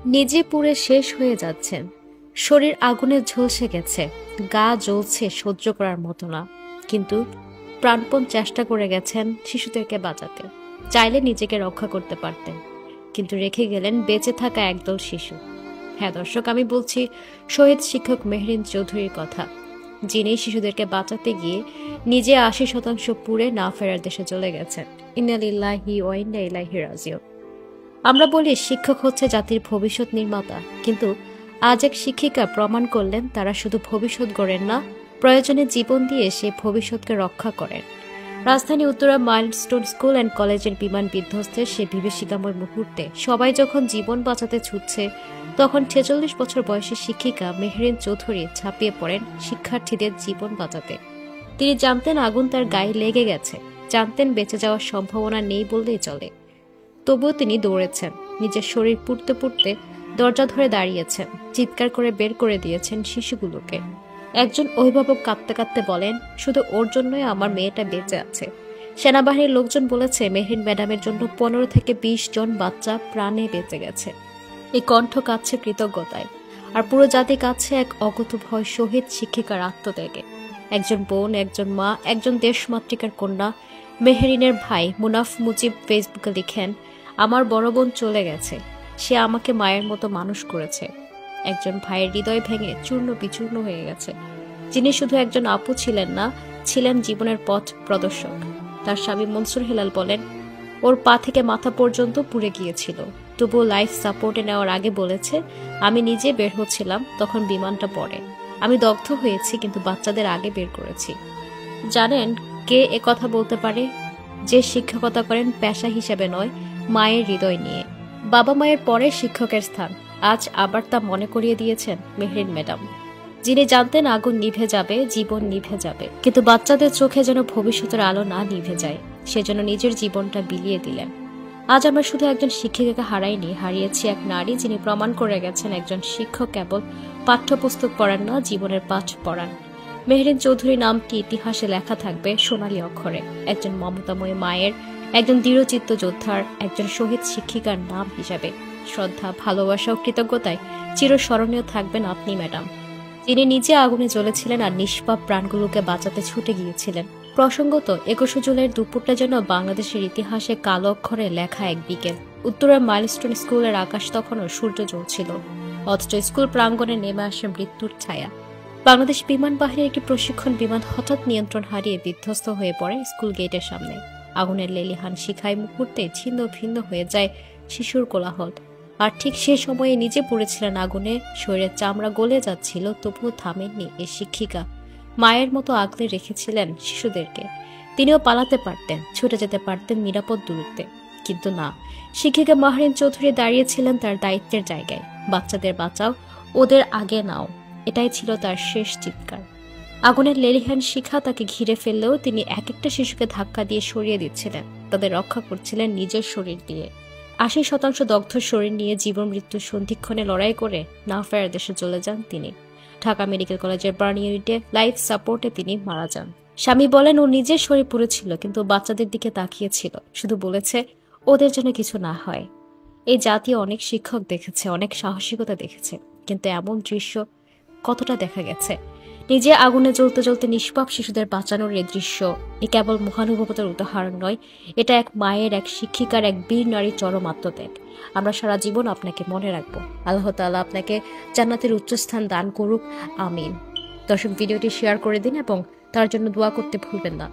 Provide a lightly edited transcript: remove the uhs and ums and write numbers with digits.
নিজে পুড়ে শেষ হয়ে যাচ্ছেন, শরীর আগুনে ঝলসে গেছে, গা জ্বলছে সহ্য করার মতো না, কিন্তু প্রাণপণ চেষ্টা করে গেছেন শিশুদেরকে বাঁচাতে। চাইলে নিজেকে রক্ষা করতে পারতেন, কিন্তু রেখে গেলেন বেঁচে থাকা একদল শিশু। হ্যাঁ দর্শক, আমি বলছি শহীদ শিক্ষক মেহরিন চৌধুরীর কথা, যিনি শিশুদেরকে বাঁচাতে গিয়ে নিজে ৮০% পুড়ে না ফেরার দেশে চলে গেছেন। ইন্না লিল্লাহি ওয়া ইন্না ইলাইহি রাজিউন। আমরা বলি শিক্ষক হচ্ছে জাতির ভবিষ্যৎ নির্মাতা, কিন্তু আজ এক শিক্ষিকা প্রমাণ করলেন তারা শুধু ভবিষ্যৎ গড়েন না, প্রয়োজনে জীবন দিয়ে সেই ভবিষ্যৎকে রক্ষা করেন। রাজধানী উত্তরা মাইলস্টোন স্কুল অ্যান্ড কলেজের বিমান বিধ্বস্তের সে বিভীষিকাময় মুহূর্তে সবাই যখন জীবন বাঁচাতে ছুটছে, তখন ৪৬ বছর বয়সী শিক্ষিকা মেহরিন চৌধুরী ঝাঁপিয়ে পড়েন শিক্ষার্থীদের জীবন বাঁচাতে। তিনি জানতেন আগুন তার গায়ে লেগে গেছে, জানতেন বেঁচে যাওয়ার সম্ভাবনা নেই বললেই চলে। তবুও তিনি দৌড়েছেন, নিজের শরীর পুড়তে পুড়তে দরজা ধরে দাঁড়িয়েছেন, চিৎকার করে বের করে দিয়েছেন শিশুগুলোকে। একজন অভিভাবক কাঁদতে কাঁদতে বলেন, শুধু ওর জন্যই আমার মেয়েটা বেঁচে আছে। সেনাবাহিনীর লোকজন বলেছে মেহরিন ম্যাডামের জন্য ১৫ থেকে ২০ জন বাচ্চা প্রাণে বেঁচে গেছে। এই কণ্ঠ কাঁদছে কৃতজ্ঞতায়, আর পুরো জাতি কাঁদছে এক অকুতোভয় শহীদ শিক্ষিকার আত্মত্যাগে। একজন বোন, একজন মা, একজন দেশমাতৃকার কন্যা মেহরিনের ভাই মুনাফ মুজিব ফেসবুকে লিখেন, আমার বড় বোন চলে গেছে, সে আমাকে মায়ের মতো মানুষ করেছে। একজন ভাইয়ের হৃদয় ভেঙে চূর্ণ বিচূর্ণ হয়ে গেছে, যিনি শুধু একজন আপু ছিলেন না, ছিলেন জীবনের পথ প্রদর্শক। তার স্বামী মনসুর হেলাল বলেন, ওর পা থেকে মাথা পর্যন্ত পুড়ে গিয়েছিল, তবুও লাইফ সাপোর্টে নেওয়ার আগে বলেছে, আমি নিজে বের হচ্ছিলাম, তখন বিমানটা পড়ে, আমি দগ্ধ হয়েছি, কিন্তু বাচ্চাদের আগে বের করেছি। জানেন কে এ কথা বলতে পারে? যে শিক্ষকতা করেন পেশা হিসেবে নয়, মায়ের হৃদয় নিয়ে। বাবা মায়ের পরে শিক্ষকের স্থান আজ আবার তা মনে করিয়ে দিয়েছেন মেহরিন ম্যাডাম, যিনি জানতেন আগুন নিভে যাবে, জীবন নিভে যাবে, কিন্তু বাচ্চাদের চোখে যেন ভবিষ্যতের আলো না নিভে যায়, সেজন্য নিজের জীবনটা বিলিয়ে দিলেন। আজ আমরা শুধু একজন শিক্ষিকাকে হারাইনি, হারিয়েছি এক নারী, যিনি প্রমাণ করে গেছেন একজন শিক্ষক কেবল পাঠ্যপুস্তক পড়ান না, জীবনের পাঠ পড়ান। মেহরিন চৌধুরী নামটি ইতিহাসে লেখা থাকবে সোনালী অক্ষরে, একজন মমতাময়ী মায়ের, একজন দৃঢ়চিত্ত যোদ্ধার, একজন শহীদ শিক্ষিকার নাম হিসাবে। শ্রদ্ধা, ভালোবাসা ও কৃতজ্ঞতায় চিরস্মরণীয় থাকবেন আপনি ম্যাডাম, যিনি নিজে আগুনে জ্বলেছিলেন আর নিষ্পাপ প্রাণগুলোকে বাঁচাতে ছুটে গিয়েছিলেন। প্রসঙ্গত ২১শে জুলাইয়ের দুপুরটা যেন বাংলাদেশের ইতিহাসে কালো অক্ষরে লেখা এক বিকেল। উত্তরের মাইলস্টোন স্কুলের আকাশ তখনও সূর্য জ্বলছিল, অথচ স্কুল প্রাঙ্গণে নেমে আসে মৃত্যুর ছায়া। বাংলাদেশ বিমান বাহিনীর একটি প্রশিক্ষণ বিমান হঠাৎ নিয়ন্ত্রণ হারিয়ে বিধ্বস্ত হয়ে পড়ে স্কুল গেটের সামনে। আগুনের লেলিহান শিখায় মুহূর্তে ছিন্ন ভিন্ন হয়ে যায় শিশুর কোলাহল। আর ঠিক সে সময়ে নিজে পড়েছিলেন আগুনে, শরীরের চামড়া গলে যাচ্ছিল, তবুও থামেননি এই শিক্ষিকা। মায়ের মতো আগলে রেখেছিলেন শিশুদেরকে। তিনিও পালাতে পারতেন, ছুটে যেতে পারতেন নিরাপদ দূরত্বে, কিন্তু না, শিক্ষিকা মেহরিন চৌধুরী দাঁড়িয়েছিলেন তার দায়িত্বের জায়গায়। বাচ্চাদের বাঁচাও, ওদের আগে নাও, এটাই ছিল তার শেষ চিৎকার। আগুনের লেলিহান শিখা তাকে ঘিরে ফেললেও তিনি এক একটা শিশুকে ধাক্কা দিয়ে সরিয়ে দিচ্ছিলেন, তাদের রক্ষা করছিলেন নিজের শরীর দিয়ে। ৮০% দগ্ধ শরীর নিয়ে জীবন মৃত্যুর সন্ধিক্ষণে লড়াই করে না ফেরার দেশে চলে যান তিনি। ঢাকা মেডিকেল কলেজের বার্ন ইউনিটে লাইফ সাপোর্টে তিনি মারা যান। স্বামী বলেন, ও নিজের শরীর পুড়েছিল, কিন্তু বাচ্চাদের দিকে তাকিয়েছিল, শুধু বলেছে ওদের জন্য কিছু না হয়। এই জাতীয় অনেক শিক্ষক দেখেছে, অনেক সাহসিকতা দেখেছে, কিন্তু এমন দৃশ্য কতটা দেখা গেছে? নিজে আগুনে জ্বলতে জ্বলতে নিষ্পাপ শিশুদের বাঁচানোর এই দৃশ্য এ কেবল মহানুভবতার উদাহরণ নয়, এটা এক মায়ের, এক শিক্ষিকার, এক বীর নারীর চরম আত্মত্যাগ। আমরা সারা জীবন আপনাকে মনে রাখবো। আল্লাহ তাআলা আপনাকে জান্নাতের উচ্চস্থান দান করুক, আমিন। দর্শক, ভিডিওটি শেয়ার করে দিন এবং তার জন্য দোয়া করতে ভুলবেন না।